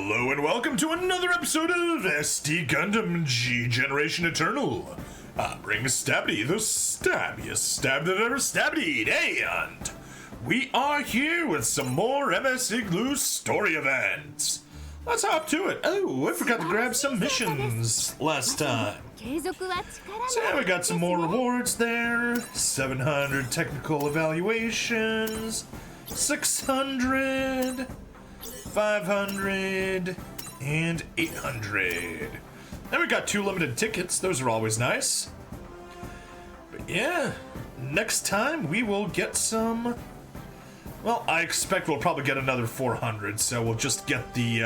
Hello and welcome to another episode of SD Gundam G Generation Eternal. Bring Stabby, the stabbiest stab that ever stabbed, and we are here with some more MS IGLOO story events. Let's hop to it. Oh, I forgot to grab some missions last time. So yeah, we got some more rewards there. 700 technical evaluations, 600, 500, and 800. Then we got 2 limited tickets. Those are always nice. But yeah, next time we will get some. Well, I expect we'll probably get another 400. So we'll just get the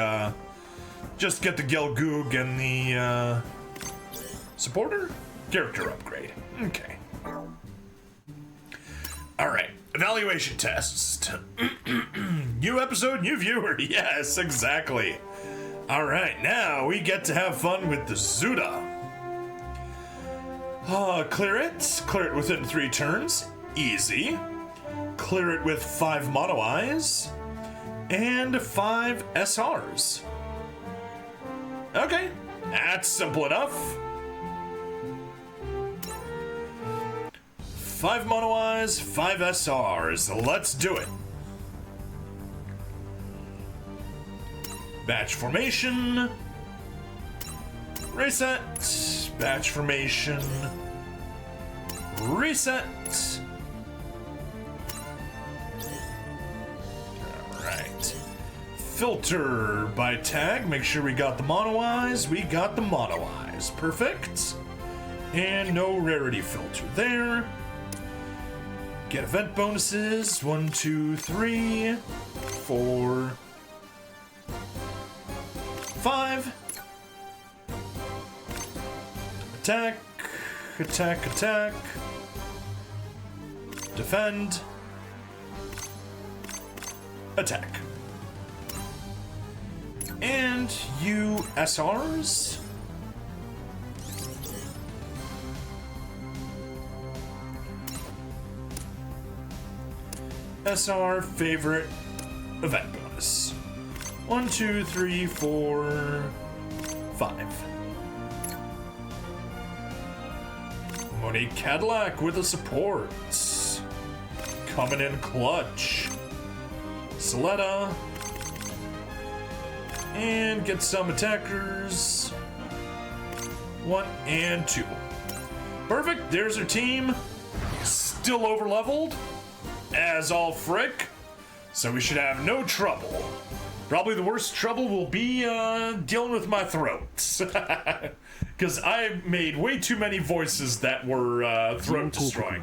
Gelgoog and the supporter character upgrade. Okay. All right. Evaluation test. New episode, new viewer. Yes, exactly. All right, now we get to have fun with the Zudah. Clear it within 3 turns. Easy. Clear it with 5 mono eyes and 5 SRs. Okay, that's simple enough. 5 mono eyes, 5 SRs. Let's do it. Batch formation. Reset. Batch formation. Reset. Alright. Filter by tag. Make sure we got the mono eyes. We got the mono eyes. Perfect. And no rarity filter there. Get event bonuses. 1, 2, 3, 4, 5. Attack, attack, attack. Defend. Attack. And you SRs. SR favorite event bonus. 1, 2, 3, 4, 5. Monique Cadillac with a support. Coming in clutch. Soletta. And get some attackers. 1 and 2. Perfect, there's our team. Still over leveled, as all frick. So we should have no trouble. Probably the worst trouble will be dealing with my throat. Because I made way too many voices that were throat destroying.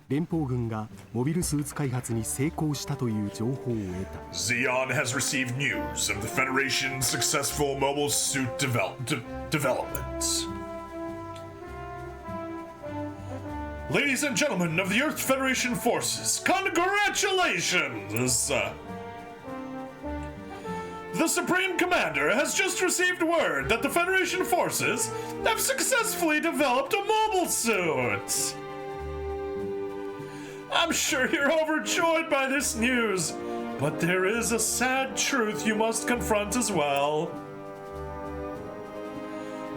連邦軍がモビルスーツ開発に成功したという情報を得た。 Zeon has received news of the Federation's successful mobile suit development. Ladies and gentlemen of the Earth Federation forces, congratulations! The Supreme Commander has just received word that the Federation forces have successfully developed a mobile suit. I'm sure you're overjoyed by this news, but there is a sad truth you must confront as well.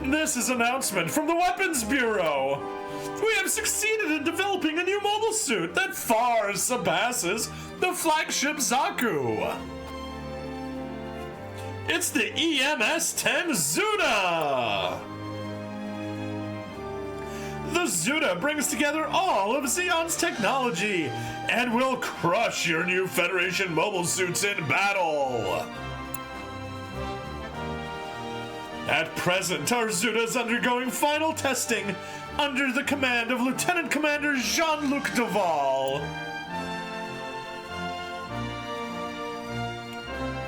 This is an announcement from the Weapons Bureau. We have succeeded in developing a new mobile suit that far surpasses the flagship Zaku. It's the EMS-10 Zudah! The Zudah brings together all of Zeon's technology and will crush your new Federation mobile suits in battle. At present, our Zudah is undergoing final testing under the command of Lieutenant Commander Jean-Luc Duval.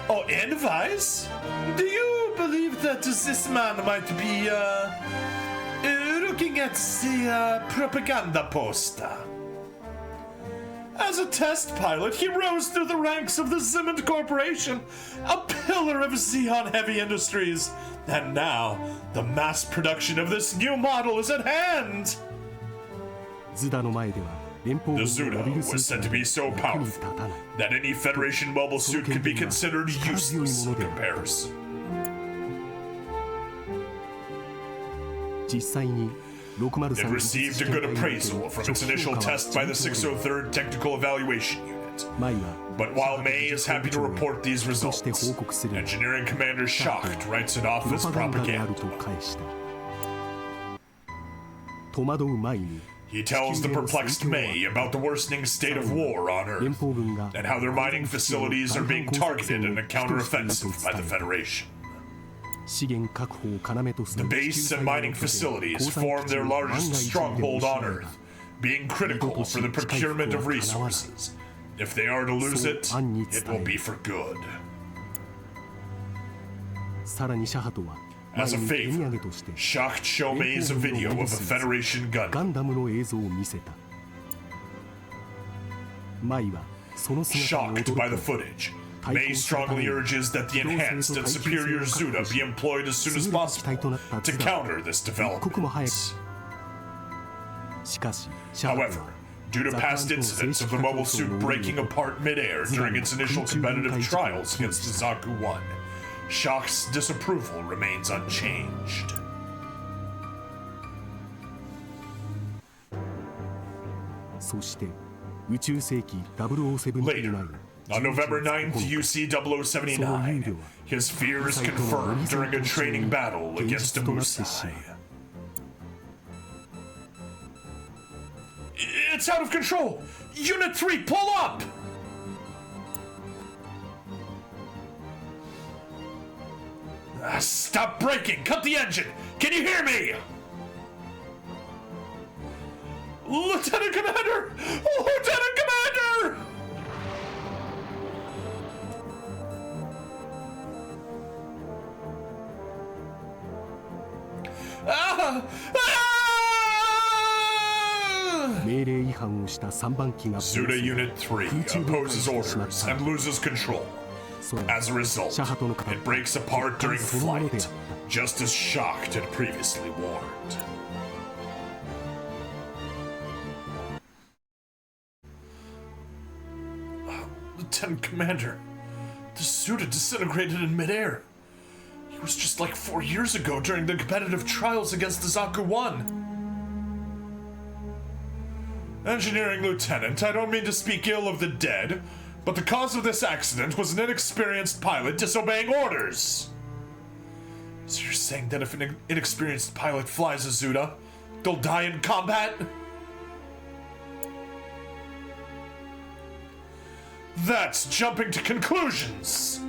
Oh, and Vice? Do you believe that this man might be, looking at the, propaganda poster? As a test pilot, he rose through the ranks of the Zimmond Corporation, a pillar of Zeon heavy industries. And now, the mass production of this new model is at hand! ズダの前では Zudah was said to be so powerful that any Federation mobile suit could be considered useless in comparison. 実際に It received a good appraisal from its initial test by the 603rd Technical Evaluation Unit. But while May is happy to report these results, Engineering Commander Schacht writes it off as propaganda. He tells the perplexed May about the worsening state of war on Earth, and how their mining facilities are being targeted in a counteroffensive by the Federation. The base and mining facilities form their largest stronghold on Earth, being critical for the procurement of resources. If they are to lose it, it will be for good. As a favor, Schacht showed May a video of a Federation Gundam. Shocked by the footage, May strongly urges that the enhanced and superior Zudah be employed as soon as possible to counter this development. However, due to past incidents of the mobile suit breaking apart mid-air during its initial competitive trials against the Zaku 1, Schacht's disapproval remains unchanged. Later, on November 9th, UC-0079, his fear is confirmed during a training battle against a Musai. It's out of control! Unit 3, pull up! Stop braking! Cut the engine! Can you hear me? Lieutenant Commander! Lieutenant Commander! Zudah Unit 3 opposes orders and loses control. As a result, it breaks apart during flight, just as Schacht had previously warned. Lieutenant Commander, the Zudah disintegrated in midair. He was just like 4 years ago during the competitive trials against the Zaku 1. Engineering Lieutenant, I don't mean to speak ill of the dead, but the cause of this accident was an inexperienced pilot disobeying orders. So you're saying that if an inexperienced pilot flies a Zudah, they'll die in combat? That's jumping to conclusions!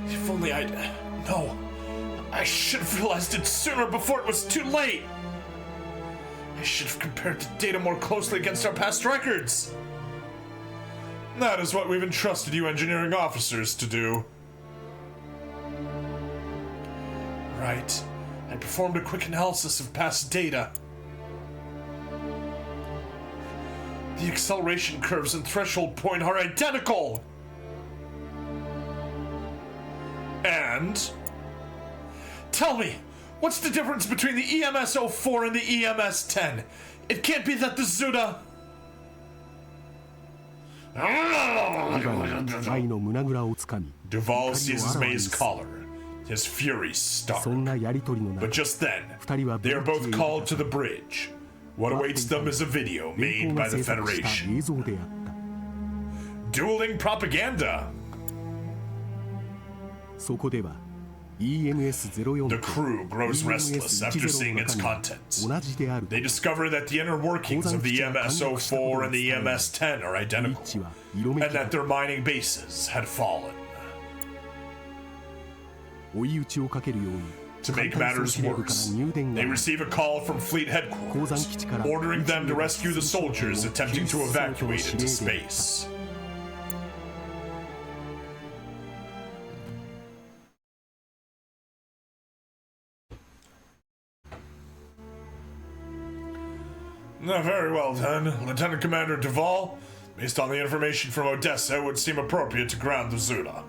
If only I'd... No. I should have realized it sooner before it was too late! I should have compared the data more closely against our past records! That is what we've entrusted you engineering officers to do. Right. I performed a quick analysis of past data. The acceleration curves and threshold point are identical! And... Tell me, what's the difference between the EMS-04 and the EMS-10? It can't be that the Zudah... Duval seizes May's collar, his fury stark. But just then, they are both called to the bridge. What awaits them is a video made by the Federation. Dueling propaganda! The crew grows restless after seeing its contents. They discover that the inner workings of the EMS-04 and the EMS-10 are identical, and that their mining bases had fallen. To make matters worse, they receive a call from Fleet Headquarters, ordering them to rescue the soldiers attempting to evacuate into space. Very well then, Lieutenant Commander Duval. Based on the information from Odessa, it would seem appropriate to ground the Zudah.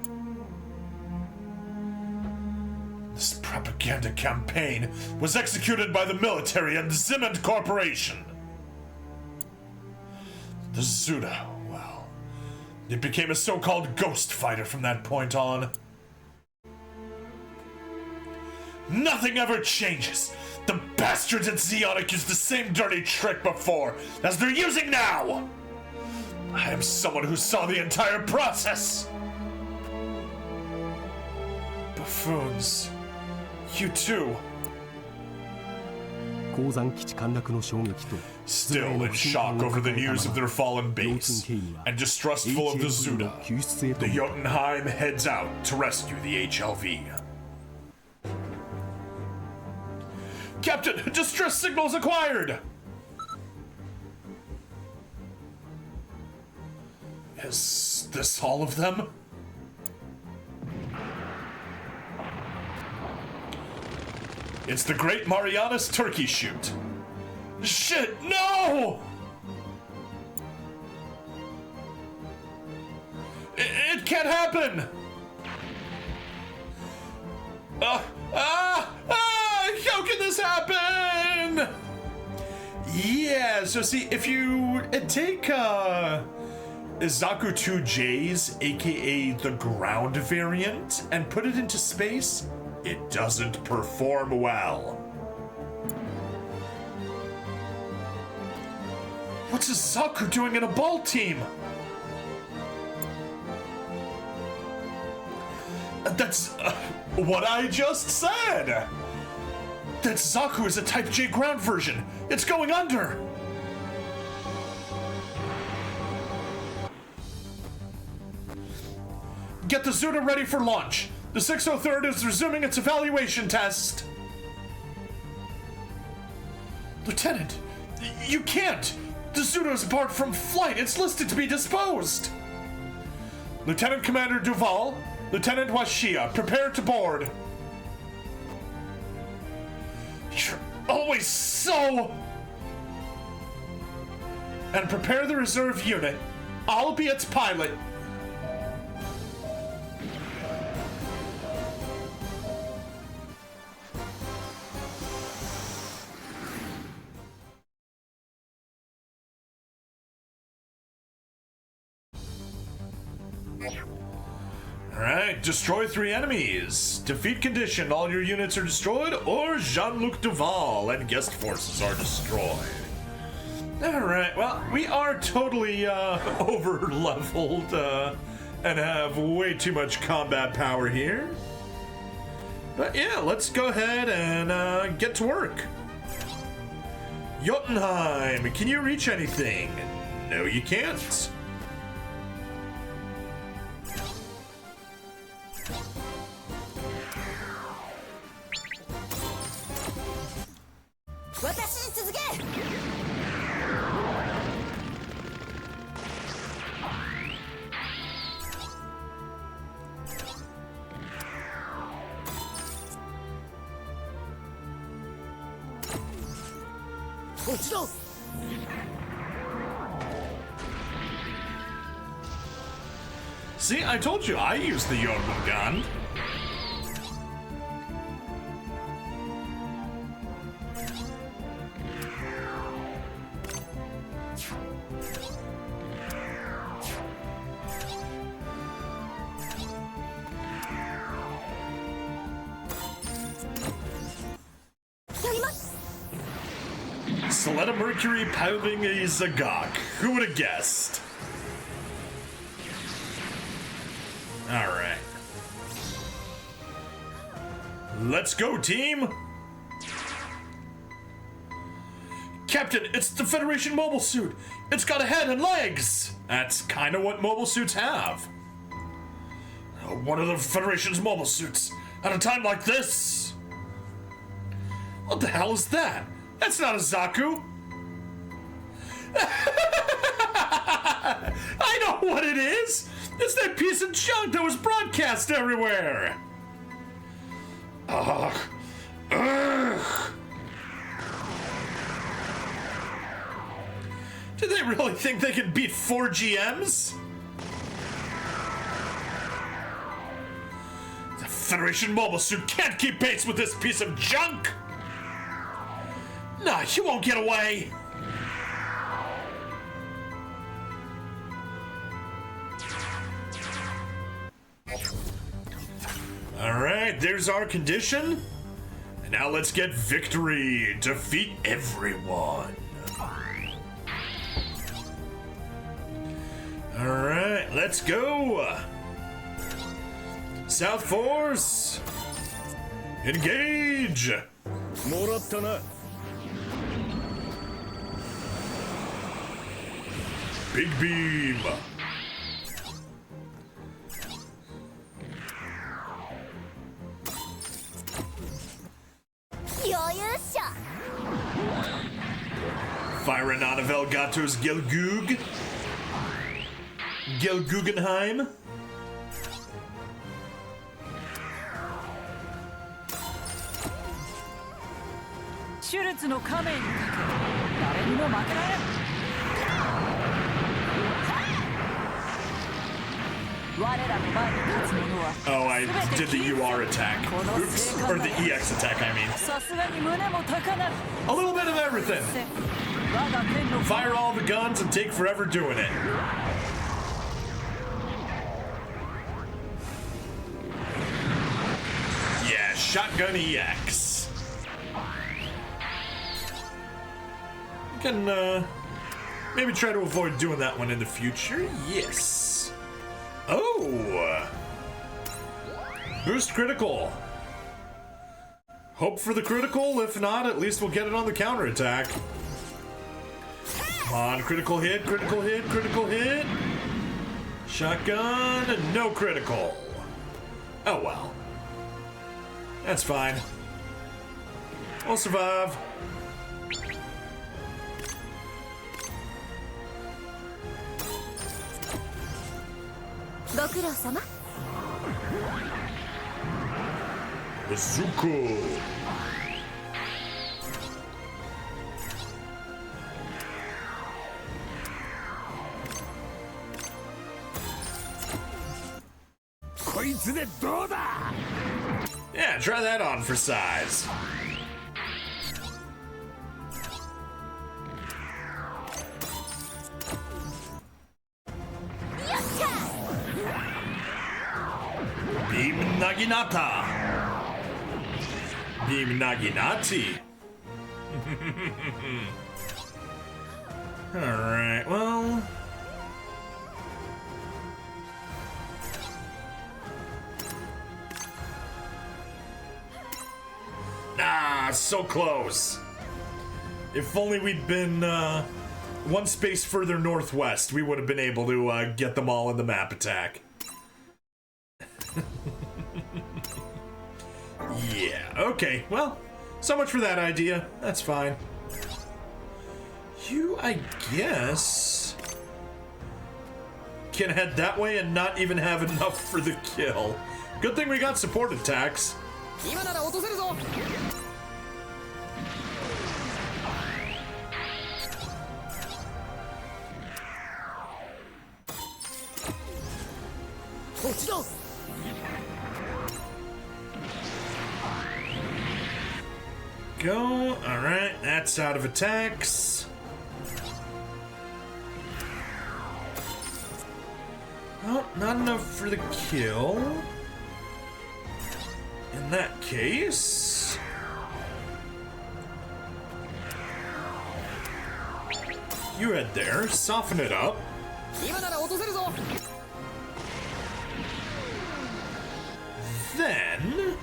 This propaganda campaign was executed by the military and the Zimond Corporation. The Zudah, well, it became a so-called ghost fighter from that point on. Nothing ever changes. The bastards at Zeonic used the same dirty trick before as they're using now. I am someone who saw the entire process. Buffoons. You too. Still in shock over the news of their fallen base, and distrustful of the Zudah, the Jotunheim heads out to rescue the HLV. Captain, distress signals acquired! Is this all of them? It's the Great Marianas Turkey Shoot. Shit, no! It can't happen! How can this happen? Yeah, so see, if you take, Zaku 2J's, aka the ground variant, and put it into space, it doesn't perform well. What's Zaku doing in a ball team? That's what I just said! That Zaku is a Type J ground version. It's going under! Get the Zudah ready for launch. The 603rd is resuming its evaluation test. Lieutenant, you can't! The Zudah is barred from flight. It's listed to be disposed. Lieutenant Commander Duval, Lieutenant Washia, prepare to board. You're always so... And prepare the reserve unit. I'll be its pilot. Alright, destroy 3 enemies. Defeat condition, all your units are destroyed, or Jean-Luc Duval and guest forces are destroyed. Alright, well, we are totally over-leveled and have way too much combat power here. But yeah, let's go ahead and get to work. Jotunheim, can you reach anything? No, you can't. See, I told you I use the Yodel gun. Soleta Mercury piloting a Ze'gok. Who would have guessed? Alright. Let's go, team! Captain, it's the Federation mobile suit! It's got a head and legs! That's kind of what mobile suits have. One of the Federation's mobile suits at a time like this? What the hell is that? That's not a Zaku! I know what it is! It's that piece of junk that was broadcast everywhere! Ugh. Ugh. Do they really think they can beat 4 GMs? The Federation mobile suit can't keep pace with this piece of junk! Nah, you won't get away! right, there's our condition. And now let's get victory. Defeat everyone. All right, let's go. South Force, engage. Big beam. Firing out of Elgato's Gelgoog. Gelguggenheim. Oh, I did the UR attack. Oops. Or the EX attack, I mean. A little bit of everything. Fire all the guns and take forever doing it. Yeah, shotgun EX. You can maybe try to avoid doing that one in the future. Yes. Oh! Boost critical. Hope for the critical. If not, at least we'll get it on the counterattack. Come on, critical hit, critical hit, critical hit. Shotgun, no critical. Oh well. That's fine. We'll survive. Bazooka. Yeah, try that on for size. Beam Naginata. Beam Naginati. Alright, well. Ah, so close. If only we'd been one space further northwest, we would have been able to get them all in the map attack. Yeah, okay, well, so much for that idea. That's fine. You, I guess, can head that way and not even have enough for the kill. Good thing we got support attacks. Go. Alright, that's out of attacks. Oh, not enough for the kill. In that case... you head there, soften it up. Then...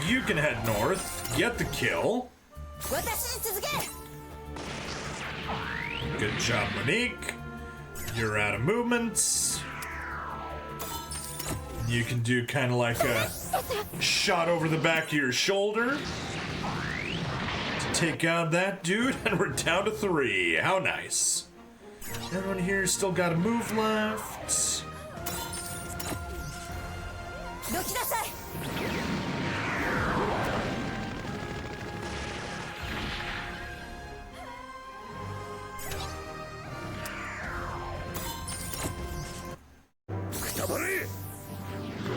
you can head north, get the kill. Good job, Monique. You're out of movements. You can do kind of like a shot over the back of your shoulder to take out that dude, and we're down to 3. How nice. Everyone here still got a move left.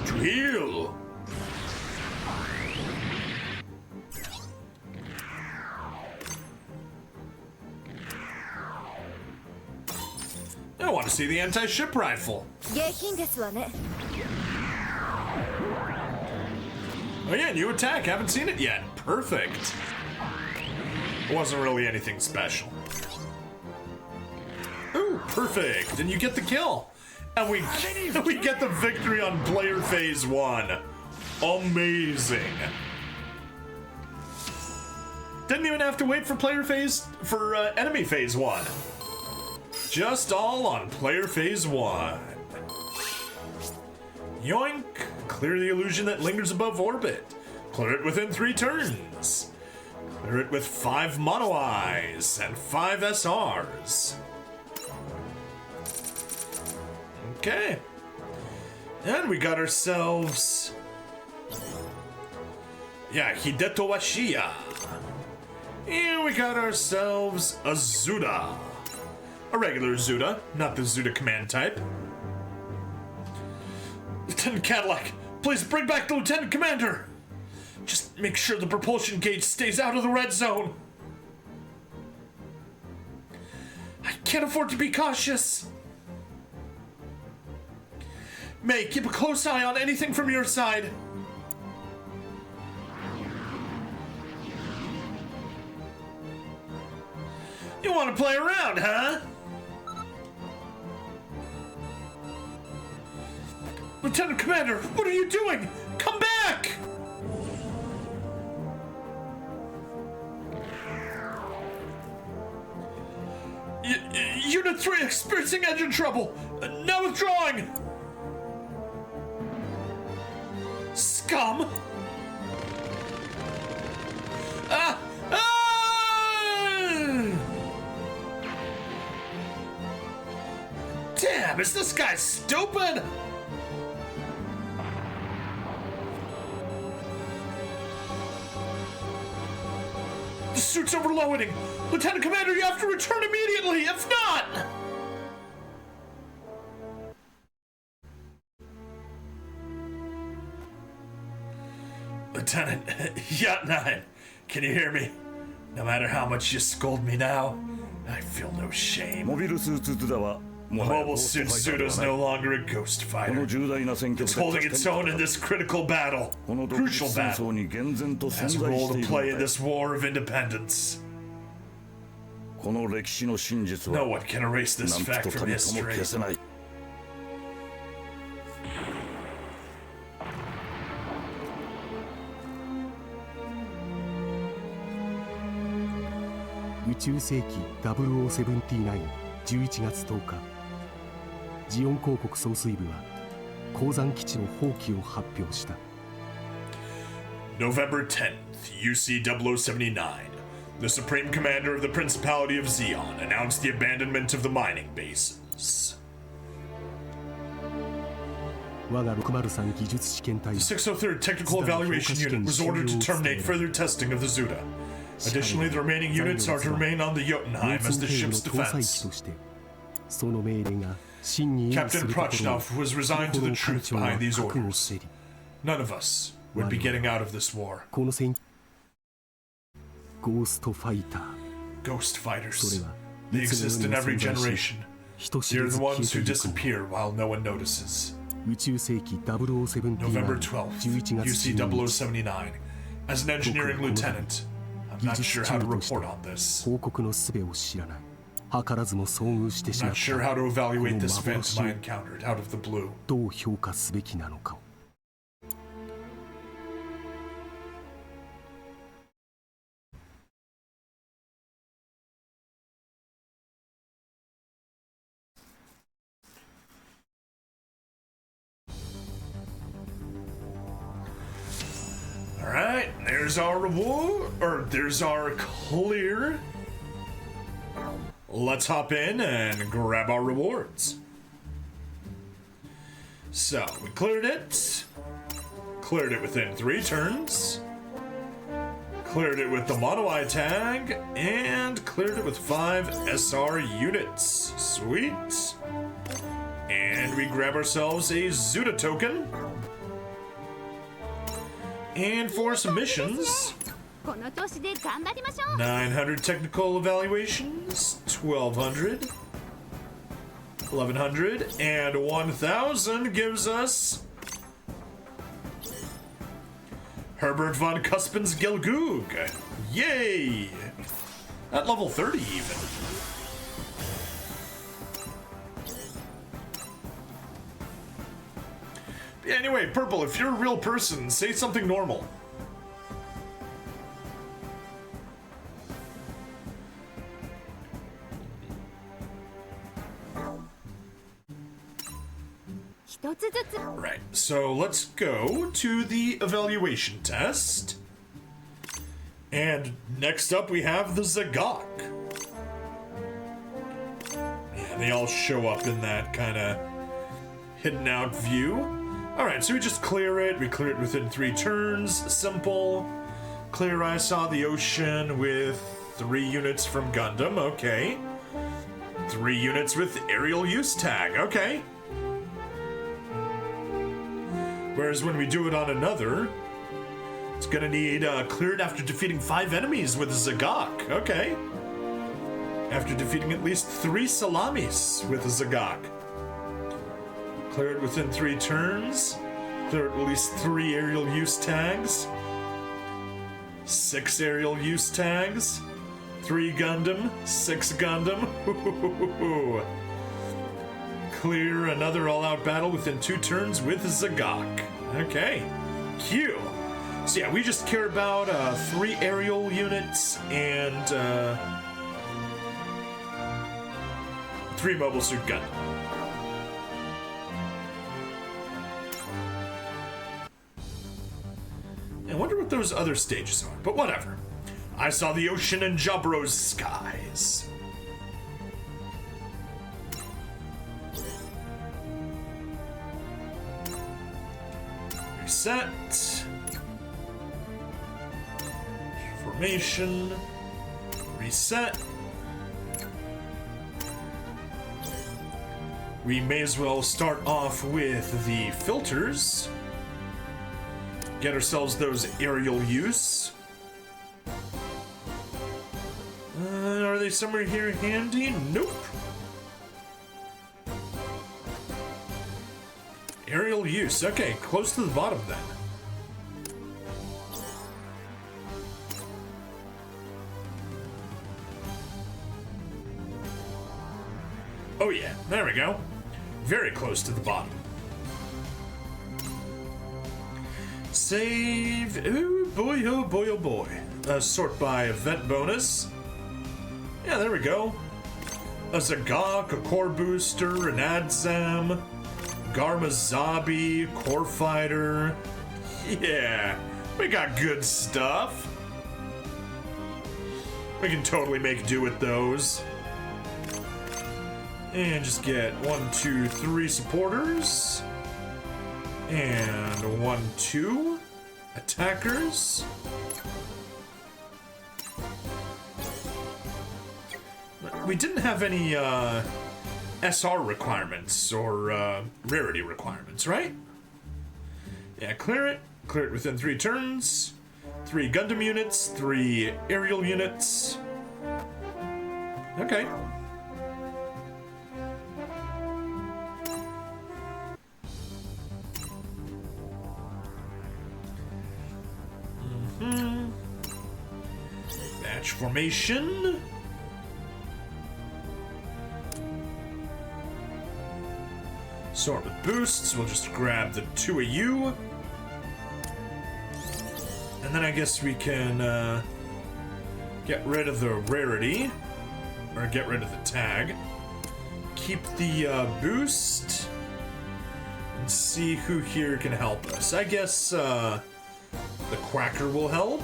To heal. I want to see the anti-ship rifle. Oh yeah, new attack. Haven't seen it yet. Perfect. It wasn't really anything special. Ooh, perfect. And you get the kill. And we get the victory on player phase 1. Amazing. Didn't even have to wait for enemy phase 1. Just all on player phase 1. Yoink. Clear the illusion that lingers above orbit. Clear it within 3 turns. Clear it with 5 mono eyes and 5 SRs. Okay. And we got ourselves... yeah, Hideto Washiya. And we got ourselves a Zudah. A regular Zudah, not the Zudah command type. Lieutenant Cadillac, please bring back the Lieutenant Commander. Just make sure the propulsion gauge stays out of the red zone. I can't afford to be cautious. May, keep a close eye on anything from your side. You want to play around, huh? Lieutenant Commander, what are you doing? Come back! Unit 3 experiencing engine trouble. Now withdrawing. Scum! Ah! Ah! Damn, is this guy stupid? The suit's overloading. Lieutenant Commander, you have to return immediately. If not... Lieutenant, Yacht 9, can you hear me? No matter how much you scold me now, I feel no shame. The mobile suit Zudah is no longer a ghost fighter. It's holding its own in this critical battle. Crucial battle. It has a role to play in this war of independence. No one can erase this fact from history. Uchu 世紀0079 11月10日ジオン公国総帥部は鉱山基地の放棄を発表した November 10th, UC-0079. The Supreme Commander of the Principality of Zeon announced the abandonment of the mining bases. 我が603技術試験隊 The 603rd Technical Evaluation Unit was ordered to terminate further testing of the Zudah. Additionally, the remaining units are to remain on the Jotunheim as the ship's defense. Captain Prochnov was resigned to the truth behind these orders. None of us would be getting out of this war. Ghost fighters. They exist in every generation. They're the ones who disappear while no one notices. November 12th, UC-0079. As an engineering lieutenant, I'm not sure how to report on this. I'm not sure how to evaluate this phantom I encountered out of the blue. Alright, there's our reward, or there's our clear. Let's hop in and grab our rewards. So, we cleared it. Cleared it within 3 turns. Cleared it with the Mono Eye tag. And cleared it with 5 SR units. Sweet. And we grab ourselves a Zudah token. And for some missions, 900 technical evaluations, 1200, 1100, and 1000 gives us Herbert von Cuspens-Gelgoog. Yay! At level 30 even. Anyway, Purple, if you're a real person, say something normal. Right, so let's go to the evaluation test. And next up we have the Ze'gok. Yeah, they all show up in that kind of hidden out view. Alright, so we just clear it. We clear it within 3 turns. Simple. Clear I saw the ocean with 3 units from Gundam. Okay. 3 units with aerial use tag. Okay. Whereas when we do it on another, it's gonna need cleared after defeating 5 enemies with a Ze'gok. Okay. After defeating at least 3 salamis with a Ze'gok. Clear it within 3 turns. Clear it at least 3 aerial use tags. 6 aerial use tags. 3 Gundam. 6 Gundam. Clear another all-out battle within 2 turns with Ze'gok. Okay. Q. So yeah, we just care about 3 aerial units and 3 Mobile Suit Gundam. I wonder what those other stages are, but whatever. I saw the ocean and Jabro's skies. Reset. Formation. Reset. We may as well start off with the filters. Get ourselves those aerial use. Are they somewhere here handy? Nope. Aerial use. Okay, close to the bottom then. Oh yeah, there we go. Very close to the bottom. Save. Ooh, boy, oh boy, oh boy. Sort by event bonus. Yeah, there we go. A Ze'gok, a core booster, an Adzam, Garmazabi, core fighter. Yeah, we got good stuff. We can totally make do with those. And just get 1, 2, 3 supporters. And 1, 2 attackers. We didn't have any SR requirements or rarity requirements, right? Yeah, clear it. Clear it within 3 turns. 3 Gundam units, 3 aerial units. Okay. Batch formation. Sort with boosts. We'll just grab the 2 of you. And then I guess we can get rid of the rarity. Or get rid of the tag. Keep the boost. And see who here can help us. I guess the Quacker will help.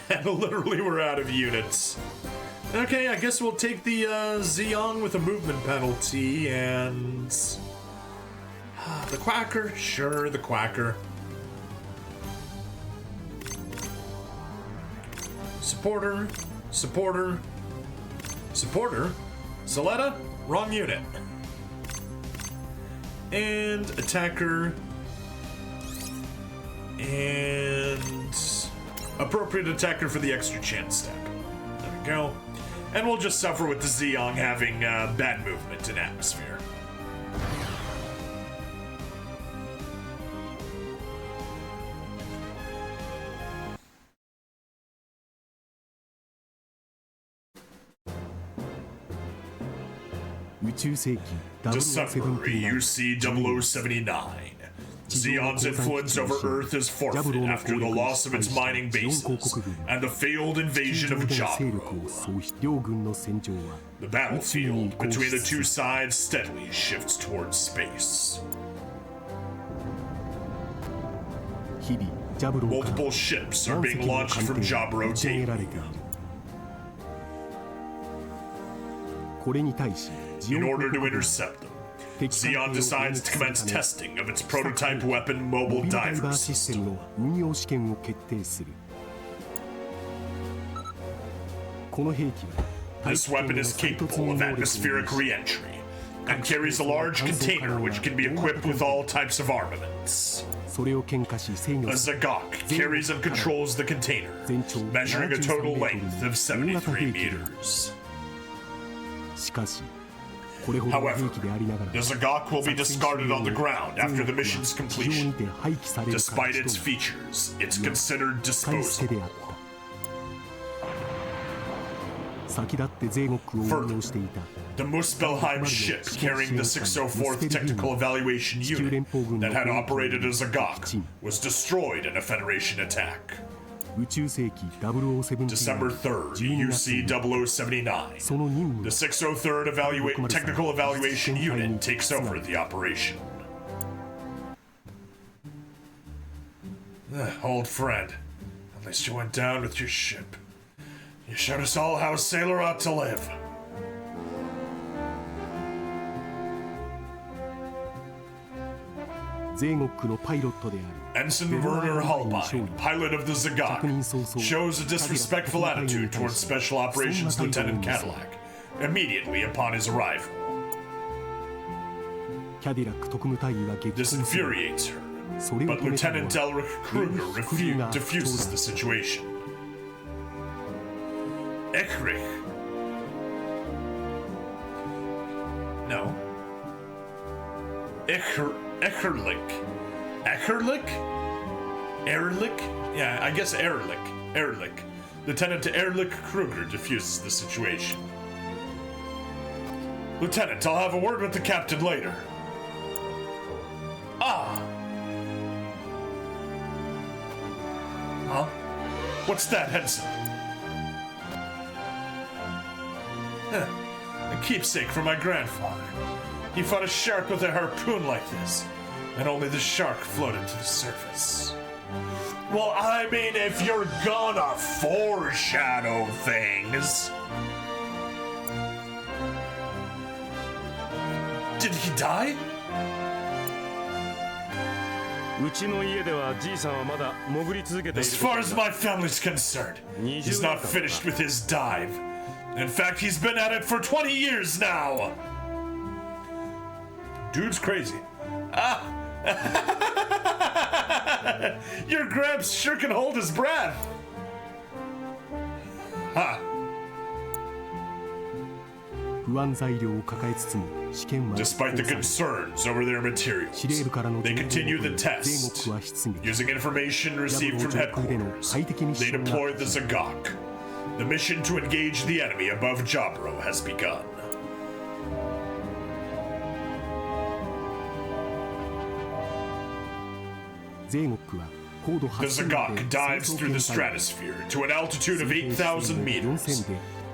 And literally we're out of units. Okay, I guess we'll take the Zeong with a movement penalty and... the Quacker? Sure, the Quacker. Supporter, supporter, supporter. Soletta, wrong unit. And attacker. And appropriate attacker for the extra chance step. There we go. And we'll just suffer with the Zeong having bad movement in atmosphere. December, UC0079. Zeon's influence over Earth is forfeit after the loss of its mining bases and the failed invasion of Jaburo. The battlefield between the two sides steadily shifts towards space. Multiple ships are being launched from Jaburo daily. In order to intercept them, Zeon decides to commence testing of its prototype weapon mobile diver system. This weapon is capable of atmospheric re-entry and carries a large container which can be equipped with all types of armaments. A Ze'gok carries and controls the container, measuring a total length of 73 meters. However, the Ze'gok will be discarded on the ground after the mission's completion. Despite its features, it's considered disposable. Further, the Muspelheim ship carrying the 604th Technical Evaluation Unit that had operated as a Ze'gok was destroyed in a Federation attack. December 3rd, UC0079. The 603rd Technical Evaluation Unit takes over the operation. Old friend, at least you went down with your ship. You showed us all how a sailor ought to live. Ensign Werner Holbein, pilot of the Ze'gok, shows a disrespectful attitude towards Special Operations Lieutenant Cadillac immediately upon his arrival. This infuriates her, but Lieutenant Elric Kruger diffuses the situation. Eckrich. No. Eckerlich. Eckerlich? Ehrlich? Yeah, I guess Ehrlich. Ehrlich. Lieutenant Ehrlich Kruger diffuses the situation. Lieutenant, I'll have a word with the captain later. Ah! Huh? What's that, Henson? A keepsake from my grandfather. He fought a shark with a harpoon like this, and only the shark floated to the surface. Well, I mean, if you're gonna foreshadow things... Did he die? As far as my family's concerned, he's not finished with his dive. In fact, he's been at it for 20 years now! Dude's crazy. Ah! Your Gramps sure can hold his breath! Ha! Despite the concerns over their materials, they continue the test. Using information received from headquarters, they deployed the Ze'gok. The mission to engage the enemy above Jaburo has begun. The Ze'gok dives through the stratosphere to an altitude of 8,000 meters,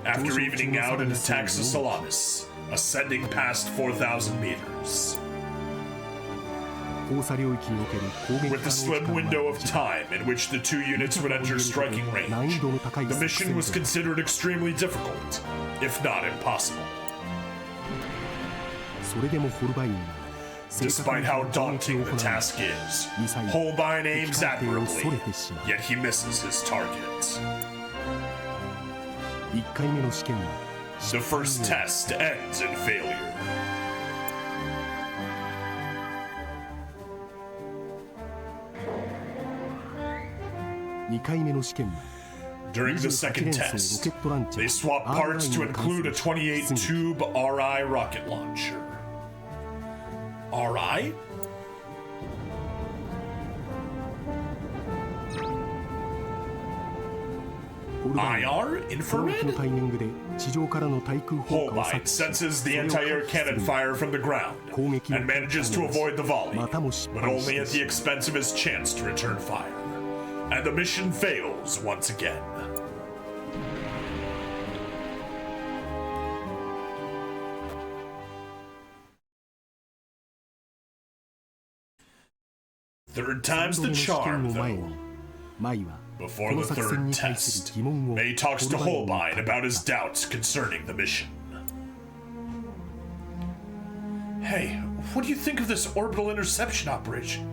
after evening out and attacks the Salamis, ascending past 4,000 meters. With the slim window of time in which the two units would enter striking range, the mission was considered extremely difficult, if not impossible. Despite how daunting the task is, Holbein aims admirably, yet he misses his target. The first test ends in failure. During the second test, they swap parts to include a 28-tube RI rocket launcher. RI? IR? 攻撃の Infrared? タイミングで地上からの対空砲火を Holbein 察知し senses the それを anti-air 回避す cannon る fire from the ground 攻撃の and manages to avoid the volley, またも失 but 敗し only て at the expense of his chance to return fire. And the mission fails once again. Third 3 time's 度目 the の試験 charm, を前 though. にマイはこ Before の the 作戦 third に対す test, る疑問を May talks to ホルバイ Holbein ンに about 語 his った doubts concerning the mission. Hey, what do you think of this orbital interception operation?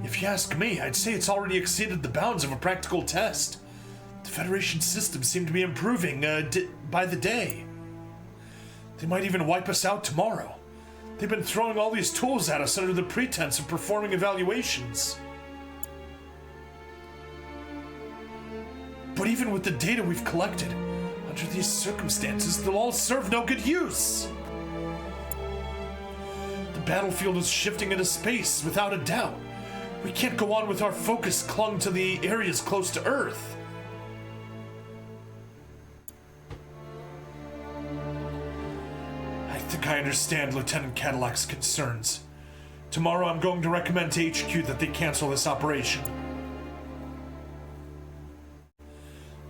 If you ask me, I'd say it's already exceeded the bounds of a practical test. The Federation systems seem to be improving by the day. They might even wipe us out tomorrow. They've been throwing all these tools at us under the pretense of performing evaluations. But even with the data we've collected, under these circumstances, they'll all serve no good use. The battlefield is shifting into space, without a doubt. We can't go on with our focus clung to the areas close to Earth. I think I understand Lieutenant Cadillac's concerns. Tomorrow I'm going to recommend to HQ that they cancel this operation.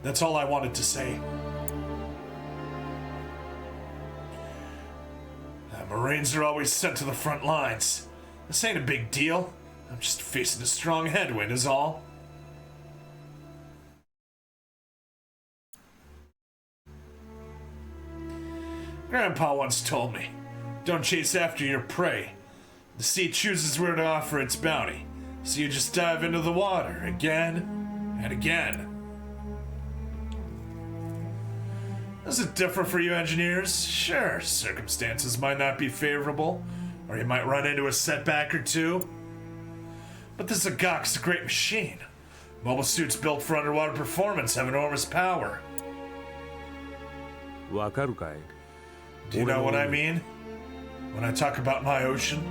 That's all I wanted to say. Marines are always sent to the front lines. This ain't a big deal. I'm just facing a strong headwind is all. Grandpa once told me, don't chase after your prey. The sea chooses where to offer its bounty, so you just dive into the water again and again. Is it different for you engineers? Sure, circumstances might not be favorable, or you might run into a setback or two. But the Ze'gok's a great machine. Mobile suits built for underwater performance have enormous power. わかるかい Do you know what I mean? When I talk about my ocean?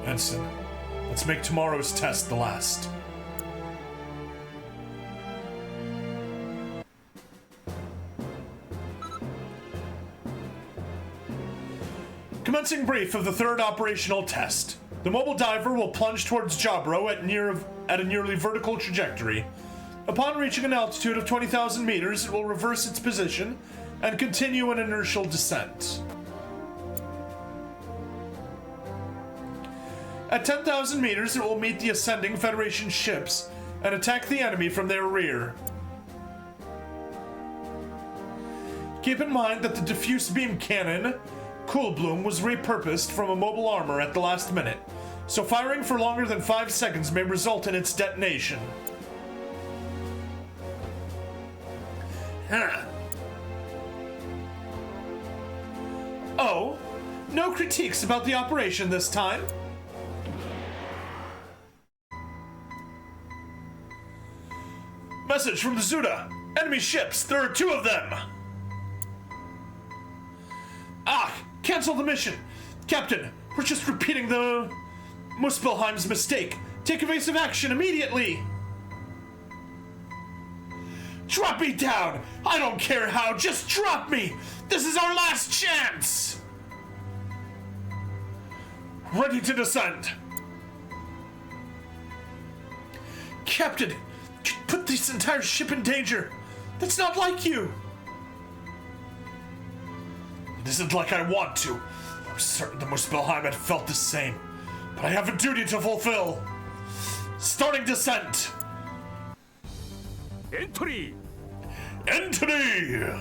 Ensign, let's make tomorrow's test the last. Commencing brief of the third operational test. The mobile diver will plunge towards Jabro at a nearly vertical trajectory. Upon reaching an altitude of 20,000 meters, it will reverse its position and continue an inertial descent. At 10,000 meters, it will meet the ascending Federation ships and attack the enemy from their rear. Keep in mind that the diffuse beam cannon Cool Bloom was repurposed from a mobile armor at the last minute, so firing for longer than 5 seconds may result in its detonation. Oh, no critiques about the operation this time? Message from the Zudah. Enemy ships, there are 2 of them. Ah, cancel the mission. Captain, we're just repeating the Muspelheim's mistake. Take evasive action immediately. Drop me down. I don't care how, just drop me. This is our last chance. Ready to descend. Captain, you put this entire ship in danger. That's not like you. It isn't like I want to. I'm certain the Muspelheim had felt the same. But I have a duty to fulfill. Starting descent. Entry! Entry!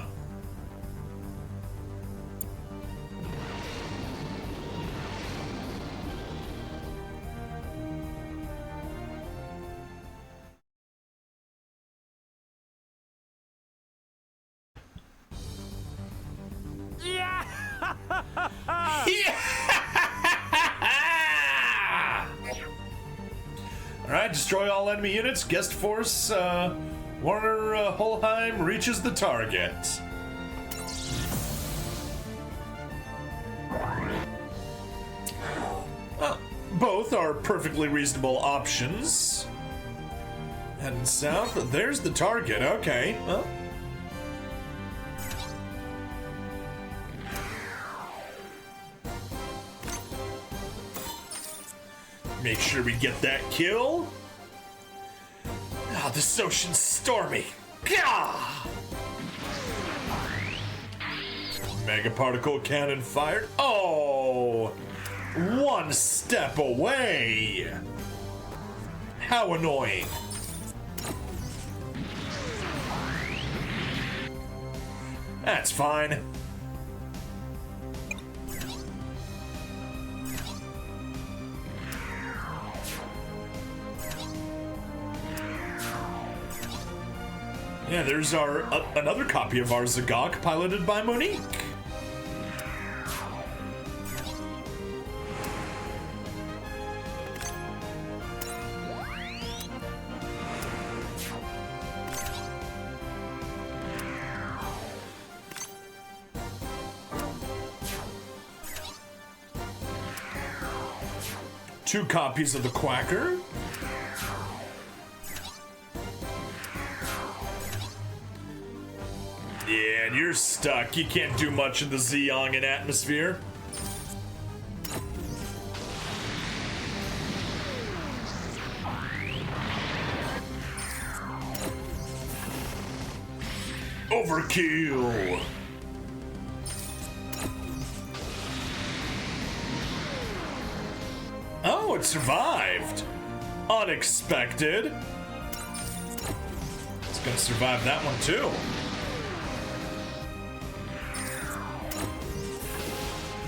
Alright, destroy all enemy units. Guest force, Warner Holheim reaches the target. Both are perfectly reasonable options. Heading south. There's the target. Okay. Well. Make sure we get that kill. Ah, this ocean's stormy. Gah! Mega particle cannon fired. Oh! One step away! How annoying. That's fine. Yeah, there's our another copy of our Ze'gok piloted by Monique. Two copies of the Quacker. Yeah, and you're stuck. You can't do much in the Zeongan atmosphere. Overkill. Oh, it survived. Unexpected. It's gonna survive that one too.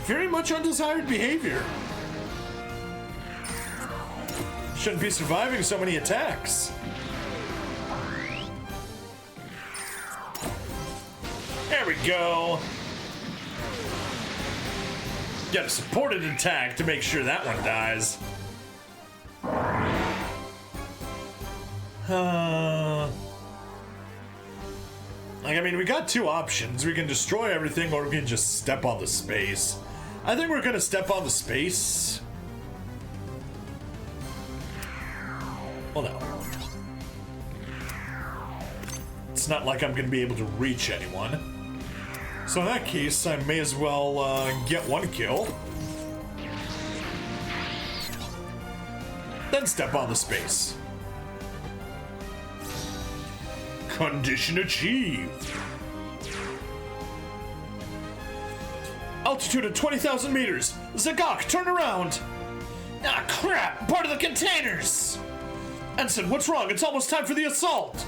Very much undesired behavior. Shouldn't be surviving so many attacks. There we go. Get a supported attack to make sure that one dies. Like, I mean, we got two options. We can destroy everything or we can just step on the space. I think we're gonna step on the space. Well, no. It's not like I'm gonna be able to reach anyone. So in that case, I may as well get one kill. Then step on the space. Condition achieved. Altitude of 20,000 meters. Ze'gok, turn around. Ah, crap. Part of the containers. Ensign, what's wrong? It's almost time for the assault.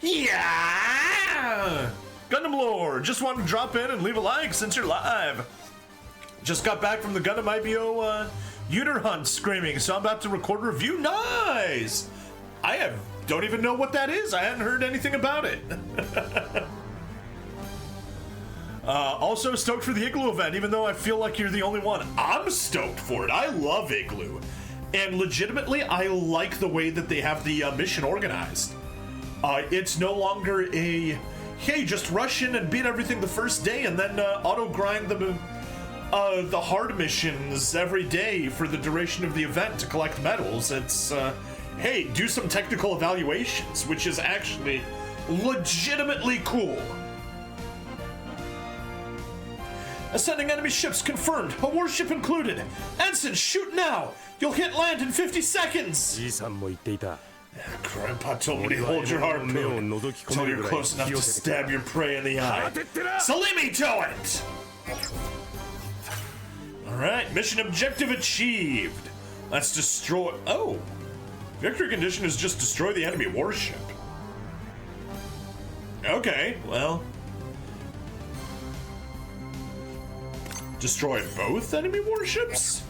Yeah! Gundam lore. Just wanted to drop in and leave a like since you're live. Just got back from the Gundam IBO Uter Hunt screaming, so I'm about to record a review. Nice! Don't even know what that is. I hadn't heard anything about it. Also stoked for the Igloo event, even though I feel like you're the only one. I'm stoked for it. I love Igloo. And legitimately, I like the way that they have the mission organized. It's no longer a, hey, just rush in and beat everything the first day and then auto-grind the hard missions every day for the duration of the event to collect medals. It's, hey, do some technical evaluations, which is actually legitimately cool. Ascending enemy ships confirmed. A warship included. Ensign, shoot now. You'll hit land in 50 seconds. Grandpa told me to hold your harpoon until you're close enough to stab your prey in the eye. So leave me to it. Alright, mission objective achieved. Let's destroy... Oh. Victory condition is just destroy the enemy warship. Okay, well... Destroy both enemy warships?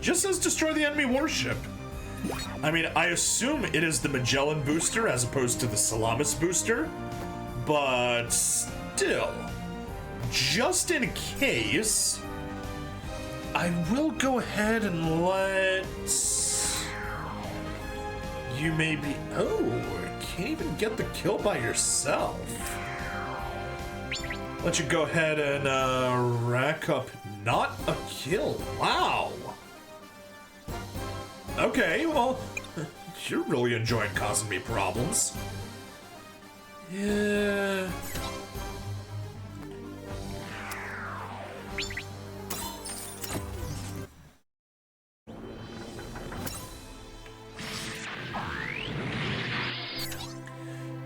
Just says destroy the enemy warship. I mean, I assume it is the Magellan booster as opposed to the Salamis booster, but still, just in case, I will go ahead and let you maybe... Oh, can't even get the kill by yourself. Let you go ahead and rack up not a kill. Wow. Okay, well, you're really enjoying causing me problems. Yeah.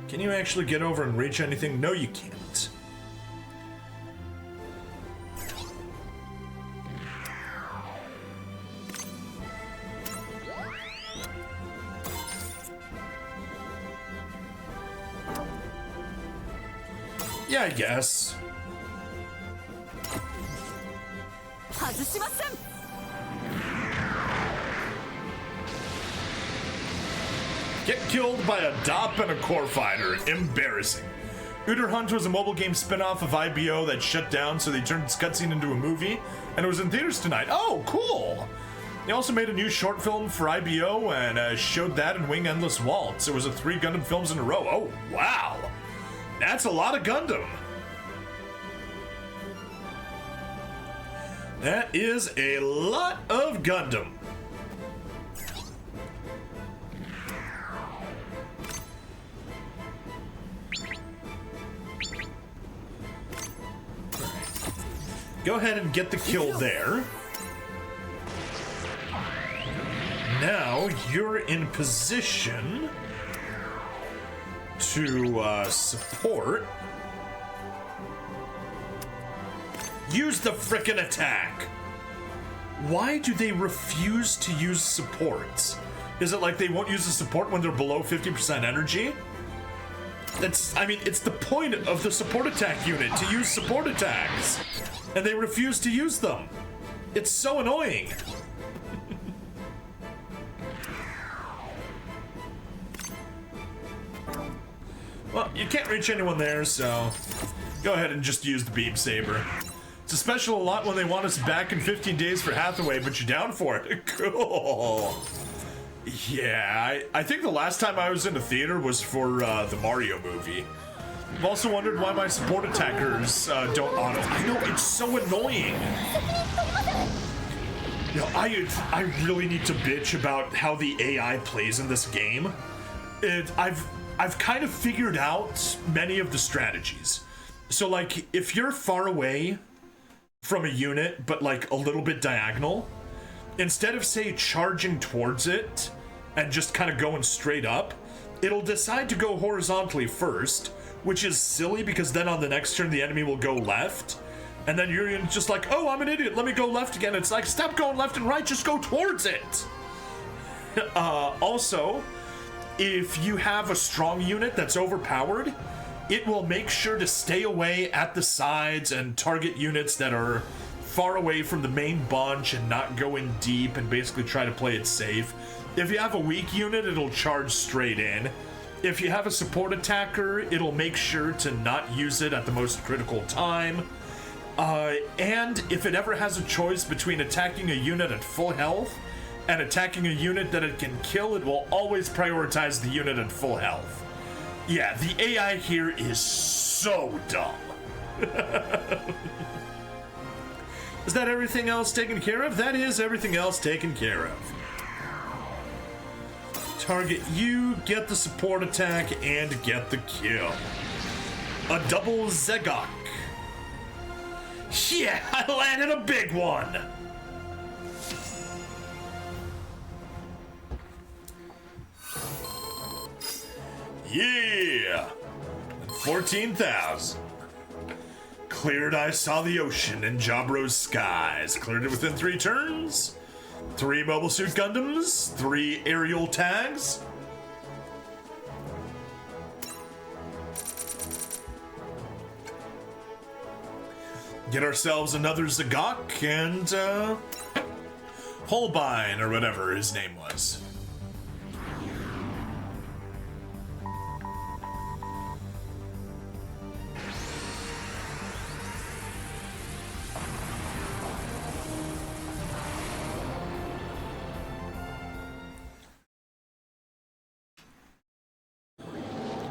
Can you actually get over and reach anything? No, you can't. Yeah, I guess. Get killed by a DOP and a core fighter. Embarrassing. Uter Hunt was a mobile game spin-off of IBO that shut down, so they turned its cutscene into a movie, and it was in theaters tonight. Oh, cool! They also made a new short film for IBO and showed that in Wing Endless Waltz. It was 3 Gundam films in a row. Oh, wow! That's a lot of Gundam. That is a lot of Gundam. Go ahead and get the kill there. Now you're in position to support. Use the frickin' attack. Why do they refuse to use supports? Is it like they won't use the support when they're below 50% energy? That's, I mean, it's the point of the support attack unit to use support attacks. And they refuse to use them. It's so annoying. Well, you can't reach anyone there, so go ahead and just use the beam saber. It's a special a lot when they want us back in 15 days for Hathaway, but you're down for it. Cool. Yeah, I think the last time I was in a theater was for the Mario movie. I've also wondered why my support attackers don't auto. I know, it's so annoying. You know, I really need to bitch about how the AI plays in this game. I've kind of figured out many of the strategies. So like, if you're far away from a unit, but like a little bit diagonal, instead of say charging towards it and just kind of going straight up, it'll decide to go horizontally first, which is silly because then on the next turn the enemy will go left, and then you're just like, oh, I'm an idiot, let me go left again. It's like, stop going left and right, just go towards it. Also, if you have a strong unit that's overpowered, it will make sure to stay away at the sides and target units that are far away from the main bunch and not go in deep and basically try to play it safe. If you have a weak unit, it'll charge straight in. If you have a support attacker, it'll make sure to not use it at the most critical time. And if it ever has a choice between attacking a unit at full health and attacking a unit that it can kill, it will always prioritize the unit at full health. Yeah, the AI here is so dumb. Is that everything else taken care of? That is everything else taken care of. Target you, get the support attack, and get the kill. A double Ze'gok. Yeah, I landed a big one. Yeah. 14,000. Cleared I saw the ocean in Jabro's skies. Cleared it within 3 turns. 3 Mobile Suit Gundams, 3 aerial tags. Get ourselves another Ze'gok and Holbein or whatever his name was.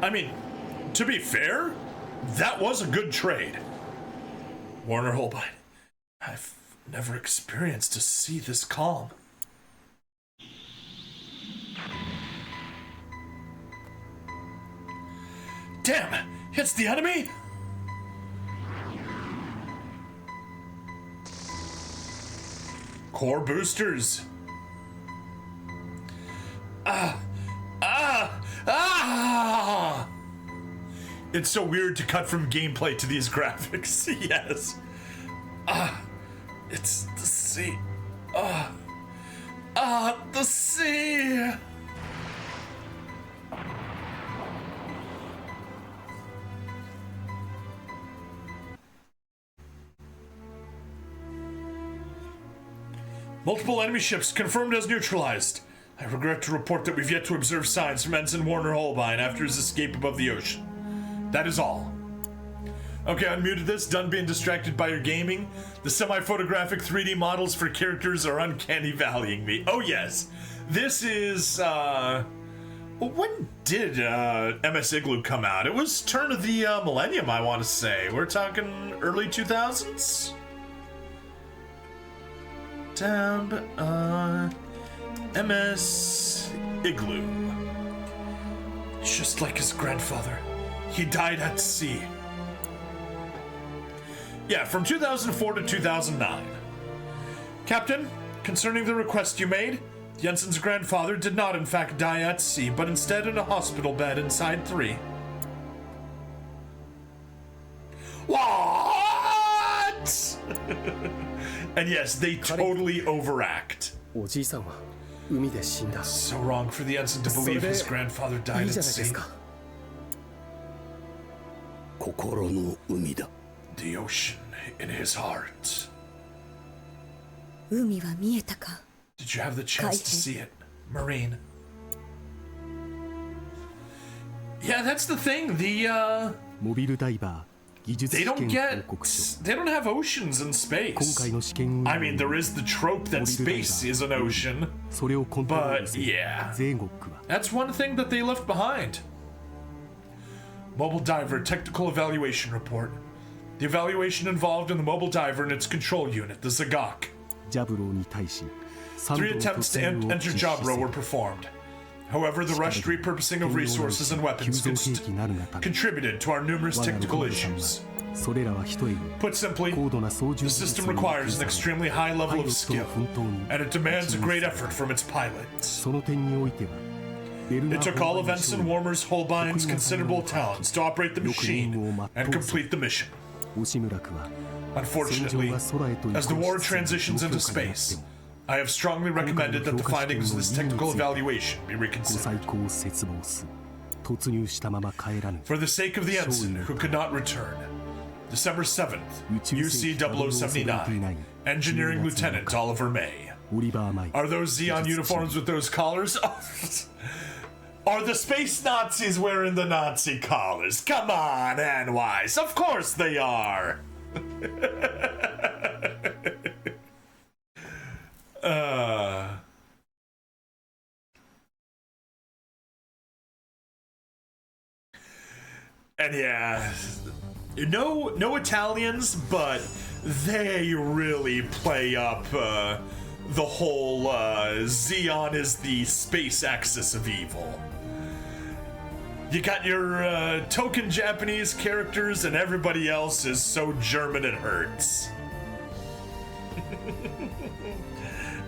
I mean, to be fair, that was a good trade. Warner Holbein, I've never experienced a sea this calm. Damn! It's the enemy? Core boosters. It's so weird to cut from gameplay to these graphics. Yes. It's the sea. The sea. Multiple enemy ships confirmed as neutralized. I regret to report that we've yet to observe signs from Ensign Warner Holbein after his escape above the ocean. That is all. Okay, unmuted this. Done being distracted by your gaming. The semi-photographic 3D models for characters are uncanny valleying me. Oh yes. This is, when did MS IGLOO come out? It was turn of the millennium, I want to say. We're talking early 2000s? Tab, MS IGLOO. Just like his grandfather, he died at sea. Yeah, from 2004 to 2009. Captain, concerning the request you made, Jensen's grandfather did not in fact die at sea, but instead in a hospital bed inside 3. What? And yes, they totally overact. So wrong for the ensign to believe his grandfather died at sea. The ocean in his heart. Did you have the chance to see it, Marine? Yeah, that's the thing. They don't have oceans in space. I mean, there is the trope that space is an ocean, but yeah, that's one thing that they left behind. Mobile Diver Technical Evaluation Report. The evaluation involved in the Mobile Diver and its control unit, the Ze'gok. 3 attempts to enter Jabro were performed. However, the rushed repurposing of resources and weapons contributed to our numerous technical issues. Put simply, the system requires an extremely high level of skill, and it demands a great effort from its pilots. It took all of Ensign Warner Holbein's considerable talents to operate the machine and complete the mission. Unfortunately, as the war transitions into space, I have strongly recommended that the findings of this technical evaluation be reconsidered. For the sake of the ensign who could not return, December 7th, UC 0079, Engineering Lieutenant Oliver May. Are those Xeon uniforms with those collars? Are the space Nazis wearing the Nazi collars? Come on, Anwise. Of course they are. And yeah, no Italians, but they really play up the whole Xeon is the space axis of evil. You got your token Japanese characters, and everybody else is so German it hurts.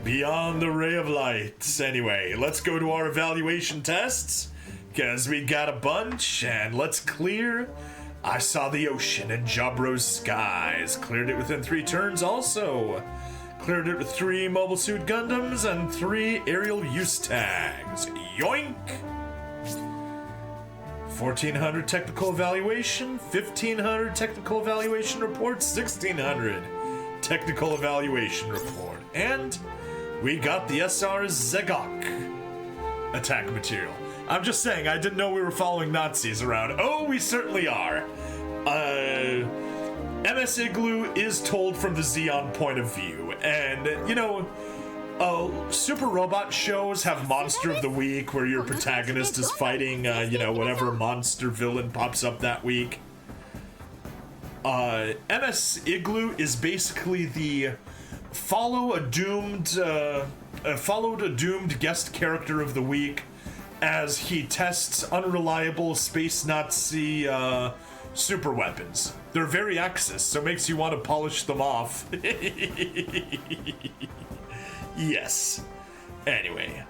Beyond the ray of light. Anyway, let's go to our evaluation tests, because we got a bunch, and let's clear. I saw the ocean in Jabro's skies. Cleared it within 3 turns also. Cleared it with 3 Mobile Suit Gundams and 3 aerial use tags. Yoink! 1,400 technical evaluation, 1,500 technical evaluation report, 1,600 technical evaluation report. And we got the SR Ze'gok attack material. I'm just saying, I didn't know we were following Nazis around. Oh, we certainly are. MS IGLOO is told from the Xeon point of view, and, you know, super robot shows have Monster of the Week, where your protagonist is fighting, you know, whatever monster villain pops up that week. MS IGLOO is basically the followed a doomed guest character of the week as he tests unreliable space Nazi super weapons. They're very Axis, so it makes you want to polish them off. Yes. Anyway,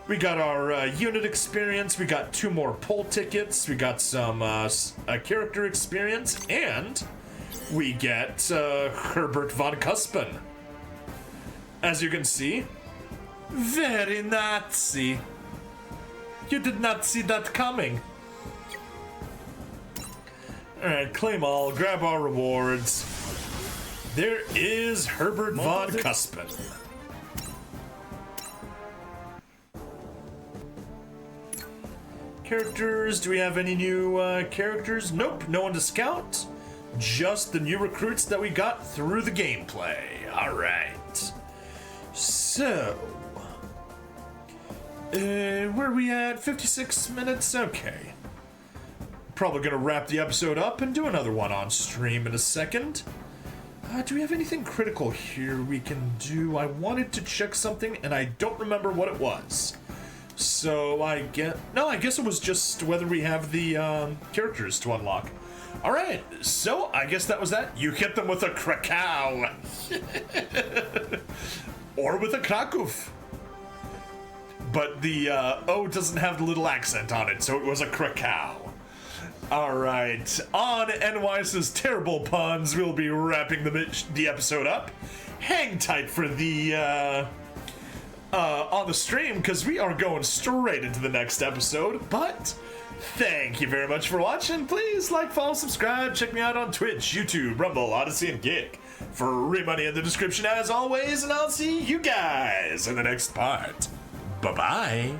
we got our unit experience, we got 2 more poll tickets, we got some character experience, and we get Herbert von Cuspen. As you can see, very Nazi. You did not see that coming. Alright, claim all, grab our rewards. There is Herbert von Cuspen. Characters, do we have any new characters? Nope, no one to scout. Just the new recruits that we got through the gameplay. Alright. So... where are we at? 56 minutes? Okay. Probably gonna wrap the episode up and do another one on stream in a second. Do we have anything critical here we can do? I wanted to check something and I don't remember what it was. So I guess it was just whether we have the characters to unlock. Alright, so I guess that was that. You hit them with a Krakow. Or with a Krakow. But the O doesn't have the little accent on it, so it was a Krakow. Alright, on NYS's terrible puns, we'll be wrapping the episode up. Hang tight for the on the stream, because we are going straight into the next episode. But thank you very much for watching. Please like, follow, subscribe. Check me out on Twitch, YouTube, Rumble, Odyssey, and Gig. Free money in the description as always, and I'll see you guys in the next part. Bye-bye.